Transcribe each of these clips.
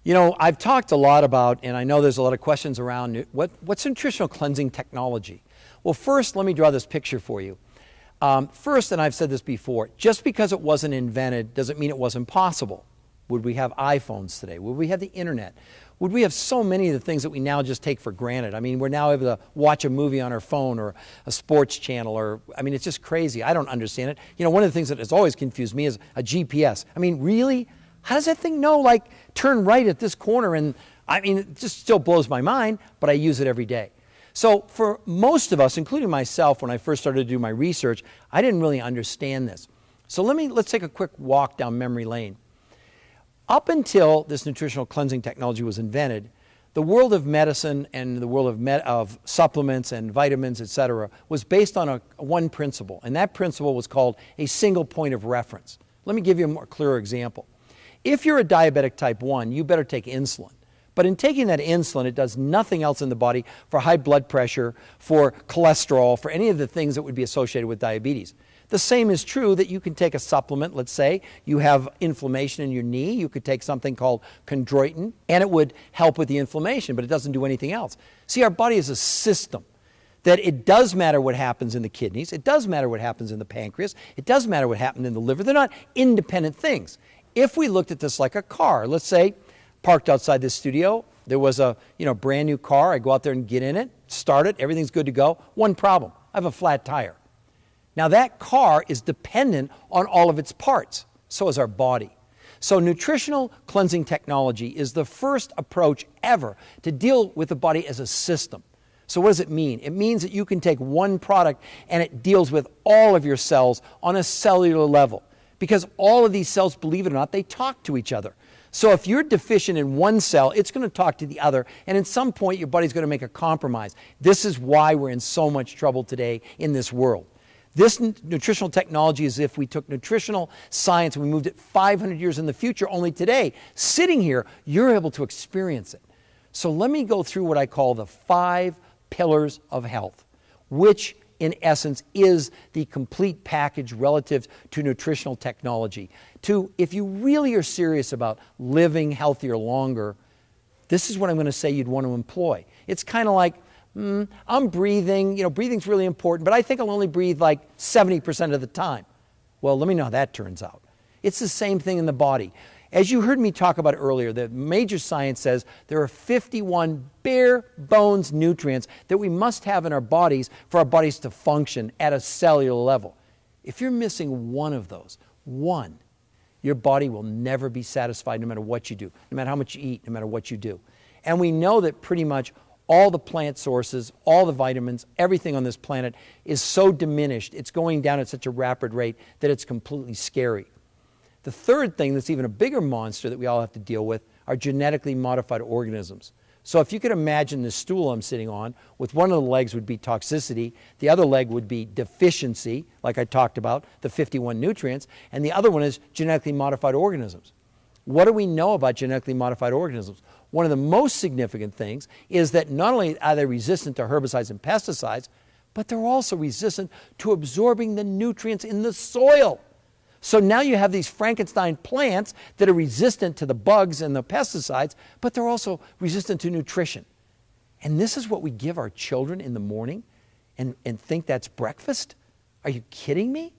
You know, I've talked a lot about, and I know there's a lot of questions around, what's nutritional cleansing technology? Well, first, let me draw this picture for you. First, and I've said this before, just because it wasn't invented doesn't mean it wasn't possible. Would we have iPhones today? Would we have the internet? Would we have so many of the things that we now just take for granted? I mean, we're now able to watch a movie on our phone or a sports channel, or, I mean, it's just crazy. I don't understand it. You know, one of the things that has always confused me is a GPS. I mean, really? How does that thing know, like, turn right at this corner? And, I mean, it just still blows my mind, but I use it every day. So for most of us, including myself, when I first started to do my research, I didn't really understand this. So let's take a quick walk down memory lane. Up until this nutritional cleansing technology was invented, the world of medicine and the world of supplements and vitamins, etc., was based on one principle, and that principle was called a single point of reference. Let me give you a more clearer example. If you're a diabetic type 1, you better take insulin. But in taking that insulin, it does nothing else in the body for high blood pressure, for cholesterol, for any of the things that would be associated with diabetes. The same is true that you can take a supplement. Let's say you have inflammation in your knee. You could take something called chondroitin, and it would help with the inflammation, but it doesn't do anything else. See, our body is a system that it does matter what happens in the kidneys. It does matter what happens in the pancreas. It does matter what happens in the liver. They're not independent things. If we looked at this like a car, let's say parked outside this studio, there was a brand new car. I go out there and get in it, start it, everything's good to go. One problem, I have a flat tire. Now that car is dependent on all of its parts. So is our body. So nutritional cleansing technology is the first approach ever to deal with the body as a system. So what does it mean? It means that you can take one product and it deals with all of your cells on a cellular level. Because all of these cells, believe it or not, they talk to each other. So if you're deficient in one cell, it's going to talk to the other, and at some point your body's going to make a compromise. This is why we're in so much trouble today in this world. This nutritional technology is as if we took nutritional science and we moved it 500 years in the future, only today, sitting here, you're able to experience it. So let me go through what I call the 5 pillars of health, which in essence is the complete package relative to nutritional technology. If you really are serious about living healthier longer, this is what I'm going to say you'd want to employ. It's kind of like, I'm breathing, breathing's really important, but I think I'll only breathe like 70% of the time. Well, let me know how that turns out. It's the same thing in the body. As you heard me talk about earlier, the major science says there are 51 bare bones nutrients that we must have in our bodies for our bodies to function at a cellular level. If you're missing one of those, your body will never be satisfied no matter what you do, no matter how much you eat, no matter what you do. And we know that pretty much all the plant sources, all the vitamins, everything on this planet is so diminished, it's going down at such a rapid rate that it's completely scary. The third thing that's even a bigger monster that we all have to deal with are genetically modified organisms. So if you could imagine the stool I'm sitting on, with one of the legs would be toxicity, the other leg would be deficiency, like I talked about, the 51 nutrients, and the other one is genetically modified organisms. What do we know about genetically modified organisms? One of the most significant things is that not only are they resistant to herbicides and pesticides, but they're also resistant to absorbing the nutrients in the soil. So now you have these Frankenstein plants that are resistant to the bugs and the pesticides, but they're also resistant to nutrition. And this is what we give our children in the morning and think that's breakfast? Are you kidding me?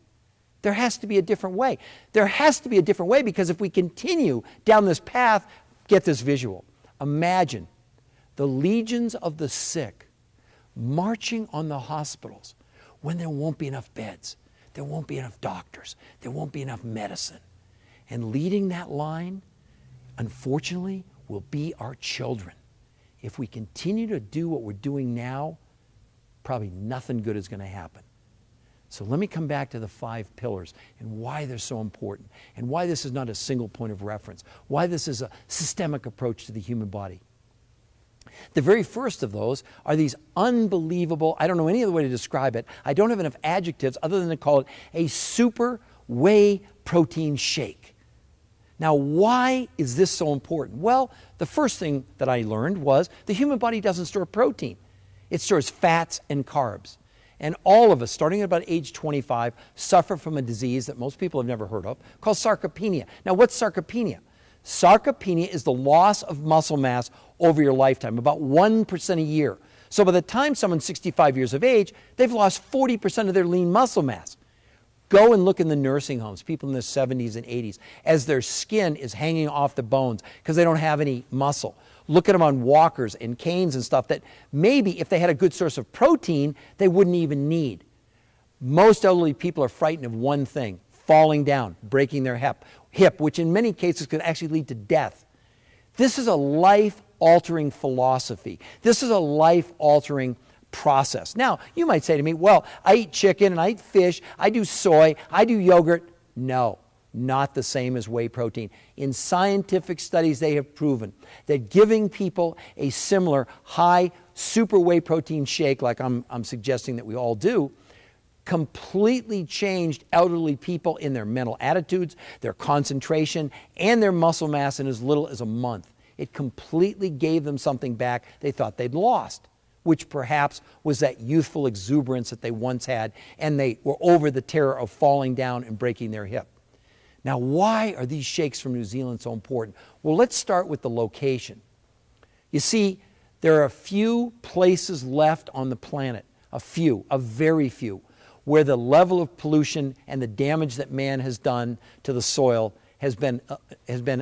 There has to be a different way. There has to be a different way, because if we continue down this path, get this visual. Imagine the legions of the sick marching on the hospitals when there won't be enough beds. There won't be enough doctors. There won't be enough medicine. And leading that line, unfortunately, will be our children. If we continue to do what we're doing now, probably nothing good is going to happen. So let me come back to the 5 pillars and why they're so important, and why this is not a single point of reference, why this is a systemic approach to the human body. The very first of those are these unbelievable, I don't know any other way to describe it, I don't have enough adjectives other than to call it a super whey protein shake. Now, why is this so important? Well, the first thing that I learned was the human body doesn't store protein. It stores fats and carbs. And all of us, starting at about age 25, suffer from a disease that most people have never heard of called sarcopenia. Now, what's sarcopenia? Sarcopenia is the loss of muscle mass over your lifetime, about 1% a year. So by the time someone's 65 years of age, they've lost 40% of their lean muscle mass. Go and look in the nursing homes, people in their 70s and 80s, as their skin is hanging off the bones because they don't have any muscle. Look at them on walkers and canes and stuff that maybe if they had a good source of protein, they wouldn't even need. Most elderly people are frightened of one thing: falling down, breaking their hip, which in many cases could actually lead to death. This is a life-altering philosophy. This is a life-altering process. Now, you might say to me, well, I eat chicken and I eat fish, I do soy, I do yogurt. No, not the same as whey protein. In scientific studies, they have proven that giving people a similar high super whey protein shake, like I'm suggesting that we all do, completely changed elderly people in their mental attitudes, their concentration, and their muscle mass in as little as a month. It completely gave them something back they thought they'd lost, which perhaps was that youthful exuberance that they once had, and they were over the terror of falling down and breaking their hip. Now, why are these shakes from New Zealand so important? Well, let's start with the location. You see, there are a few places left on the planet, a very few, where the level of pollution and the damage that man has done to the soil has been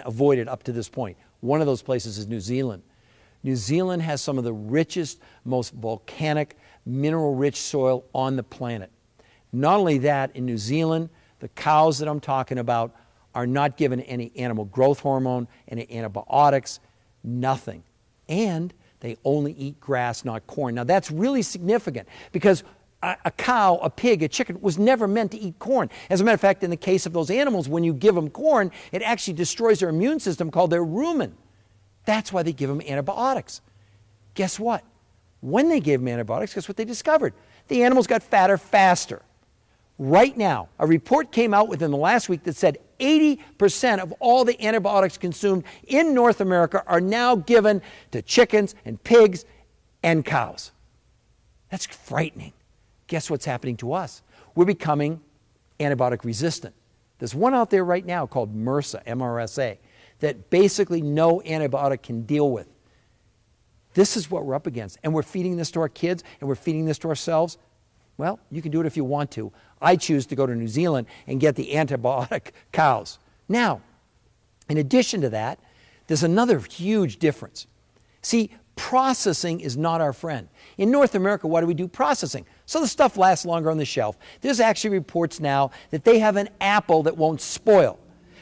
avoided up to this point. One of those places is New Zealand. New Zealand has some of the richest, most volcanic, mineral-rich soil on the planet. Not only that, in New Zealand, the cows that I'm talking about are not given any animal growth hormone, any antibiotics, nothing. And they only eat grass, not corn. Now that's really significant because a cow, a pig, a chicken was never meant to eat corn. As a matter of fact, in the case of those animals, when you give them corn, it actually destroys their immune system called their rumen. That's why they give them antibiotics. Guess what? When they gave them antibiotics, guess what they discovered? The animals got fatter faster. Right now, a report came out within the last week that said 80% of all the antibiotics consumed in North America are now given to chickens and pigs and cows. That's frightening. Guess what's happening to us? We're becoming antibiotic resistant. There's one out there right now called MRSA, MRSA, that basically no antibiotic can deal with. This is what we're up against. And we're feeding this to our kids and we're feeding this to ourselves. Well, you can do it if you want to. I choose to go to New Zealand and get the antibiotic cows. Now, in addition to that, there's another huge difference. See, processing is not our friend. In North America, why do we do processing? So the stuff lasts longer on the shelf. There's actually reports now that they have an apple that won't spoil,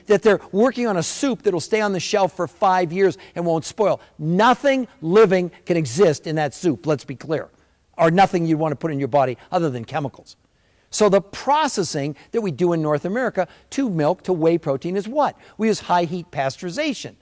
that they're working on a soup that will stay on the shelf for 5 years and won't spoil. Nothing living can exist in that soup, let's be clear, or nothing you want to put in your body other than chemicals. So the processing that we do in North America to milk, to whey protein is what? We use high heat pasteurization.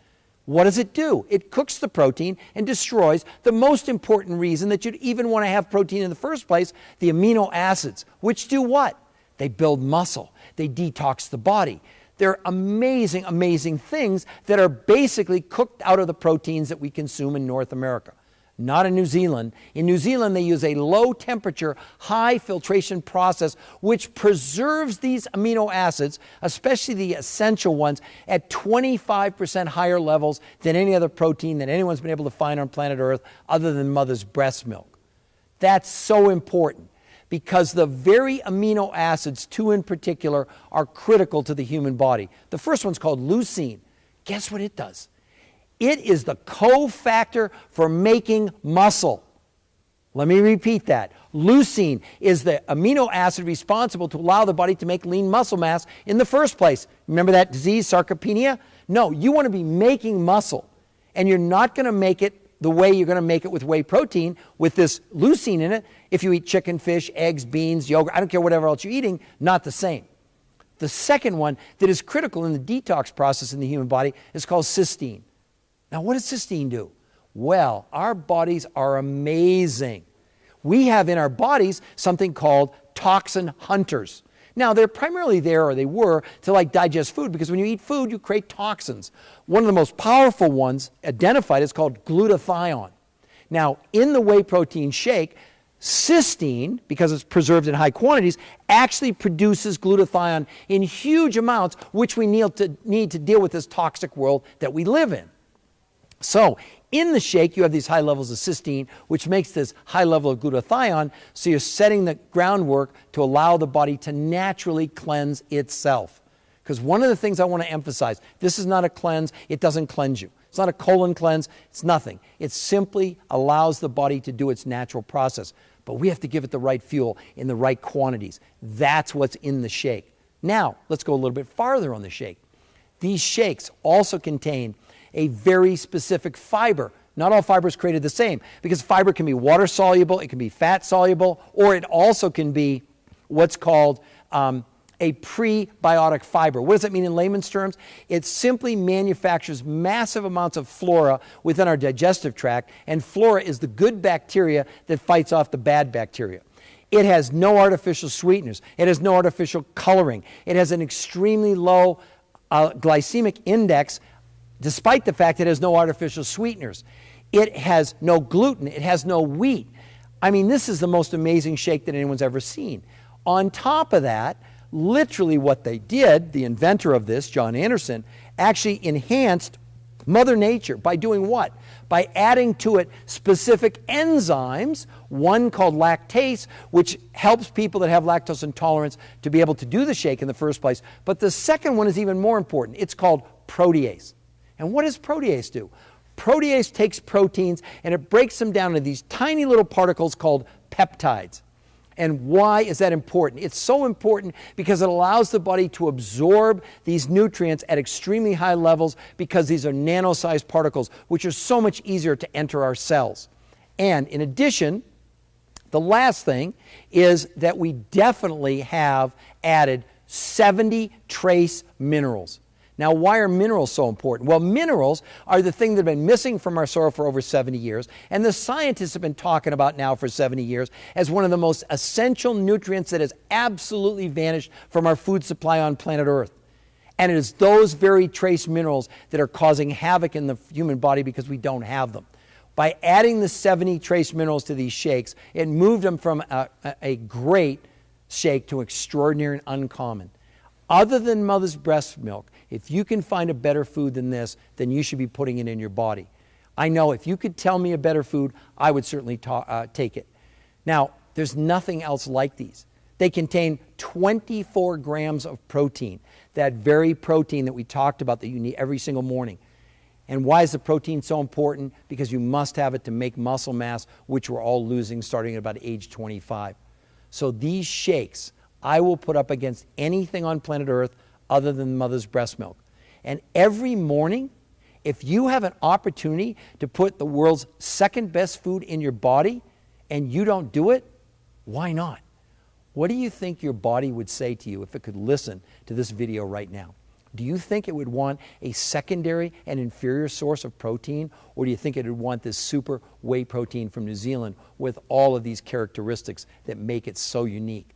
What does it do? It cooks the protein and destroys the most important reason that you'd even want to have protein in the first place, the amino acids, which do what? They build muscle. They detox the body. They're amazing, amazing things that are basically cooked out of the proteins that we consume in North America. Not in New Zealand. In New Zealand, they use a low temperature, high filtration process which preserves these amino acids, especially the essential ones, at 25% higher levels than any other protein that anyone's been able to find on planet Earth other than mother's breast milk. That's so important because the very amino acids, two in particular, are critical to the human body. The first one's called leucine. Guess what it does? It is the cofactor for making muscle. Let me repeat that. Leucine is the amino acid responsible to allow the body to make lean muscle mass in the first place. Remember that disease, sarcopenia? No, you want to be making muscle, and you're not going to make it the way you're going to make it with whey protein with this leucine in it if you eat chicken, fish, eggs, beans, yogurt, I don't care whatever else you're eating, not the same. The second one that is critical in the detox process in the human body is called cysteine. Now, what does cysteine do? Well, our bodies are amazing. We have in our bodies something called toxin hunters. Now, they're primarily there, or they were, to digest food, because when you eat food, you create toxins. One of the most powerful ones identified is called glutathione. Now, in the whey protein shake, Cysteine, because it's preserved in high quantities, actually produces glutathione in huge amounts, which we need to deal with this toxic world that we live in. So in the shake, you have these high levels of cysteine, which makes this high level of glutathione, so you're setting the groundwork to allow the body to naturally cleanse itself. Because one of the things I want to emphasize, this is not a cleanse, it doesn't cleanse you. It's not a colon cleanse, it's nothing. It simply allows the body to do its natural process. But we have to give it the right fuel in the right quantities. That's what's in the shake. Now, let's go a little bit farther on the shake. These shakes also contain a very specific fiber. Not all fiber is created the same, because fiber can be water soluble, it can be fat soluble, or it also can be what's called a prebiotic fiber. What does that mean in layman's terms? It simply manufactures massive amounts of flora within our digestive tract, and flora is the good bacteria that fights off the bad bacteria. It has no artificial sweeteners. It has no artificial coloring. It has an extremely low glycemic index, despite the fact that it has no artificial sweeteners. It has no gluten. It has no wheat. I mean, this is the most amazing shake that anyone's ever seen. On top of that, literally what they did, the inventor of this, John Anderson, actually enhanced Mother Nature by doing what? By adding to it specific enzymes, one called lactase, which helps people that have lactose intolerance to be able to do the shake in the first place. But the second one is even more important. It's called protease. And what does protease do? Protease takes proteins and it breaks them down into these tiny little particles called peptides. And why is that important? It's so important because it allows the body to absorb these nutrients at extremely high levels, because these are nano-sized particles, which are so much easier to enter our cells. And in addition, the last thing is that we definitely have added 70 trace minerals. Now, why are minerals so important? Well, minerals are the thing that have been missing from our soil for over 70 years, and the scientists have been talking about now for 70 years as one of the most essential nutrients that has absolutely vanished from our food supply on planet Earth. And it is those very trace minerals that are causing havoc in the human body because we don't have them. By adding the 70 trace minerals to these shakes, it moved them from a great shake to extraordinary and uncommon. Other than mother's breast milk, if you can find a better food than this, then you should be putting it in your body. I know if you could tell me a better food, I would certainly take it. Now, there's nothing else like these. They contain 24 grams of protein, that very protein that we talked about that you need every single morning. And why is the protein so important? Because you must have it to make muscle mass, which we're all losing starting at about age 25. So these shakes, I will put up against anything on planet Earth other than mother's breast milk. And every morning, if you have an opportunity to put the world's second best food in your body and you don't do it, why not? What do you think your body would say to you if it could listen to this video right now? Do you think it would want a secondary and inferior source of protein, or do you think it would want this super whey protein from New Zealand with all of these characteristics that make it so unique?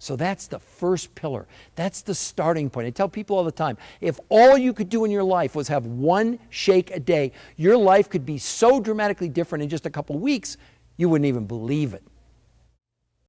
So that's the first pillar. That's the starting point. I tell people all the time, if all you could do in your life was have one shake a day, your life could be so dramatically different in just a couple of weeks, you wouldn't even believe it.